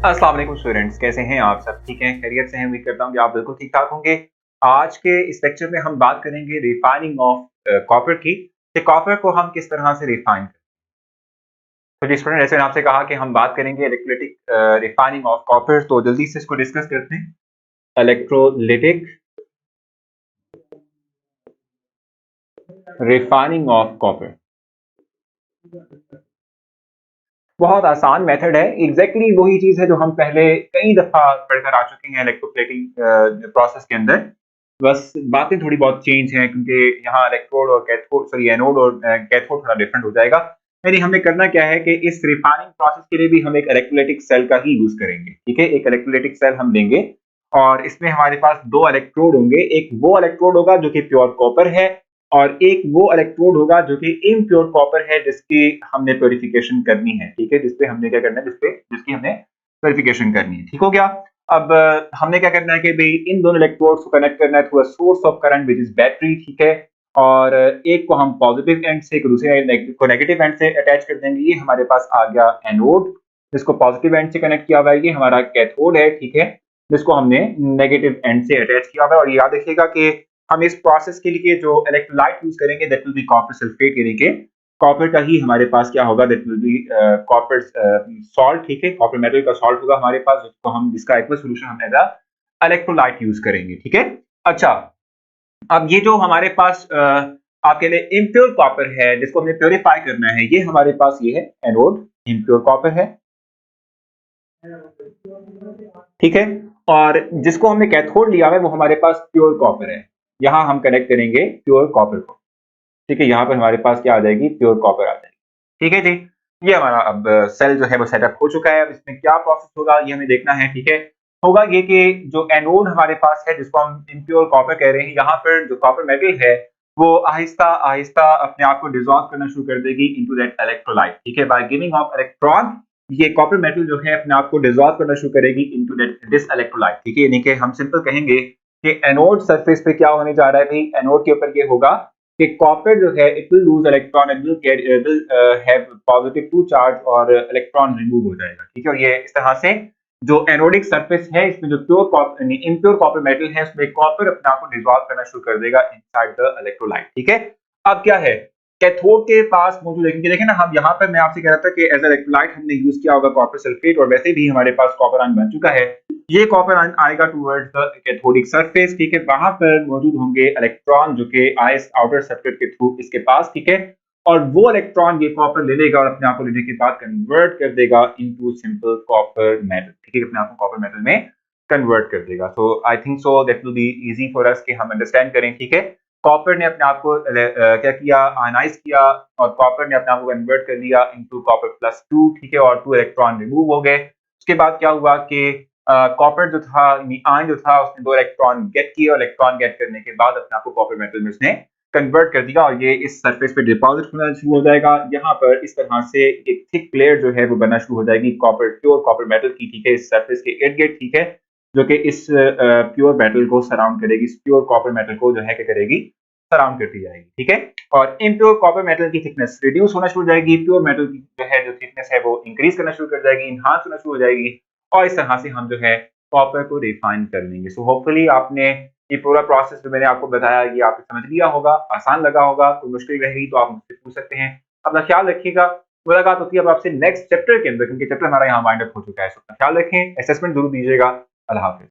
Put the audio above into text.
अस्सलाम वालेकुम स्टूडेंट्स, कैसे हैं आप सब? ठीक हैं, खैरियत से हैं? उम्मीद करता हूँ कि आप बिल्कुल ठीक ठाक होंगे। आज के इस लेक्चर में हम बात करेंगे रिफाइनिंग ऑफ कॉपर की, कि कॉपर को हम किस तरह से रिफाइन करें। तो जी स्टूडेंट, जैसे मैंने आपसे कहा कि हम बात करेंगे इलेक्ट्रोलिटिक रिफाइनिंग ऑफ कॉपर, तो जल्दी से इसको डिस्कस करते हैं। इलेक्ट्रोलिटिक रिफाइनिंग ऑफ कॉपर बहुत आसान मेथड है। एग्जैक्टली वही चीज है जो हम पहले कई दफा पढ़कर आ चुके हैं इलेक्ट्रोप्लेटिंग प्रोसेस के अंदर। बस बातें थोड़ी बहुत चेंज हैं, क्योंकि यहाँ इलेक्ट्रोड और कैथोड, सॉरी एनोड और कैथोड थोड़ा डिफरेंट हो जाएगा। यानी हमने करना क्या है कि इस रिफाइनिंग प्रोसेस के लिए भी हम एक इलेक्ट्रोलाइटिक सेल का ही यूज करेंगे। ठीक है, एक इलेक्ट्रोलाइटिक सेल हम लेंगे और इसमें हमारे पास दो इलेक्ट्रोड होंगे। एक वो इलेक्ट्रोड होगा जो कि प्योर कॉपर है, और एक वो इलेक्ट्रोड होगा जो कि इम्प्योर कॉपर है, जिसकी हमने प्योरिफिकेशन करनी है। ठीक है, जिसपे हमने क्या करना है, जिसकी हमने प्योरिफिकेशन करनी है। ठीक हो गया। अब हमने क्या करना है कि भाई इन दोनों इलेक्ट्रोड्स को कनेक्ट करना है through a source of current which is battery. ठीक है, और एक को हम पॉजिटिव एंड से, एक दूसरे को नेगेटिव एंड से अटैच कर देंगे। ये हमारे पास आ गया एनोड, जिसको पॉजिटिव एंड से कनेक्ट किया हुआ है। ये हमारा कैथोड है, ठीक है, जिसको हमने नेगेटिव एंड से अटैच किया हुआ है। और याद रखिएगा कि हम इस प्रोसेस के लिए जो इलेक्ट्रोलाइट यूज करेंगे that will B copper sulphate, यानी कि कॉपर का ही हमारे पास क्या होगा, that will B copper salt. ठीक है, कॉपर मेटल का सॉल्ट होगा हमारे पास, जिसको हम, जिसका एक्वस सॉल्यूशन हम एज अ इलेक्ट्रोलाइट यूज करेंगे। ठीक है, अच्छा, अब ये जो हमारे पास आपके लिए इम्प्योर कॉपर है, जिसको हमने प्योरीफाई करना है, ये हमारे पास ये है एनोड, इम्प्योर कॉपर है। ठीक है, और जिसको हमने कैथोड लिया है वो हमारे पास प्योर कॉपर है। यहां हम कनेक्ट करेंगे प्योर कॉपर को। ठीक है, यहाँ पर हमारे पास क्या आ जाएगी, प्योर कॉपर आ जाएगी। ठीक है जी, ये हमारा अब सेल जो है वो सेटअप हो चुका है। अब इसमें क्या प्रोसेस होगा ये हमें देखना है। ठीक है, होगा ये कि जो एनोड हमारे पास है, जिसको हम इम्प्योर कॉपर कह रहे हैं, यहाँ पर जो कॉपर मेटल है वो आहिस्ता आहिस्ता अपने आप को डिसॉल्व करना शुरू कर देगी इनटू दैट इलेक्ट्रोलाइट। ठीक है, बाय गिविंग ऑफ इलेक्ट्रॉन, ये कॉपर मेटल जो है अपने आप को डिसॉल्व करना शुरू करेगी इनटू दैट दिस इलेक्ट्रोलाइट। ठीक है, यानी कि हम सिंपल कहेंगे कि एनोड सरफेस पे क्या होने जा रहा है भाई, एनोड के ऊपर ये होगा कि कॉपर जो है it will lose electron and will have positive two charge, और इलेक्ट्रॉन रिमूव हो जाएगा। ठीक है, और ये इस तरह से जो एनोडिक सरफेस है, इसमें जो pure copper, impure copper metal है, उसमें कॉपर अपने आप को डिसॉल्व करना शुरू कर देगा इनसाइड द इलेक्ट्रोलाइट। ठीक है, अब क्या है, कैथोड के पास मौजूद है, देखें ना, हम यहाँ पर मैं आपसे कह रहा था कि एज इलेक्ट्रोलाइट हमने यूज किया होगा कॉपर सल्फेट, और वैसे भी हमारे पास कॉपर आयन बन चुका है। ये कॉपर आयन आएगा टुवर्ड्स द कैथोडिक सरफेस। ठीक है, वहां पर मौजूद होंगे इलेक्ट्रॉन जो कि आए आउटर सर्किट के थ्रू इसके पास। ठीक है, और वो इलेक्ट्रॉन ये कॉपर ले लेगा और अपने आप को लेने के बाद कन्वर्ट कर देगा इनटू सिंपल कॉपर मेटल। ठीक है, अपने आप को कॉपर मेटल में कन्वर्ट कर देगा। So I think so that will be easy for us कि हम अंडरस्टैंड करें। ठीक है, कॉपर ने अपने आप को क्या किया, आयनाइज किया, और कॉपर ने अपने आप को कन्वर्ट कर लिया इनटू कॉपर +2। ठीक है, और 2 इलेक्ट्रॉन रिमूव हो गए। उसके बाद क्या हुआ कि कॉपर जो था, आयन जो था, उसने 2 इलेक्ट्रॉन गेट किए, और इलेक्ट्रॉन गेट करने के बाद अपने आप को कॉपर मेटल में उसने कन्वर्ट कर दिया, और ये इस सरफेस पे डिपॉजिट होना शुरू हो जाएगा। यहाँ पर इस तरह से एक थिक लेयर जो है वो बनना शुरू हो जाएगी कॉपर, प्योर कॉपर मेटल की। ठीक है, इस सरफेस के इर्द गिर्द। ठीक है, जो कि इस प्योर मेटल को सराउंड करेगी, इस प्योर कॉपर मेटल को जो है क्या करेगी, सराउंड करती जाएगी। ठीक है, और इम्प्योर कॉपर मेटल की थिकनेस रिड्यूस होना शुरू हो जाएगी, प्योर मेटल की जो है, जो थिकनेस है वो इंक्रीज करना शुरू कर जाएगी, इनहांस होना शुरू हो जाएगी, और इस तरह से हम जो है कॉपर को रिफाइन कर लेंगे। सो होपफुली आपने ये पूरा प्रोसेस जो मैंने आपको बताया ये आपने समझ लिया होगा, आसान लगा होगा। कोई मुश्किल रहेगी तो आप मुझसे पूछ सकते हैं। अपना ख्याल रखिएगा। मुलाकात होती है अब आपसे नेक्स्ट चैप्टर के अंदर, क्योंकि चैप्टर हमारा यहाँ वाइंड अप हो चुका है। अपना ख्याल रखें, असेसमेंट जरूर दीजिएगा। अल्लाह हाफिज।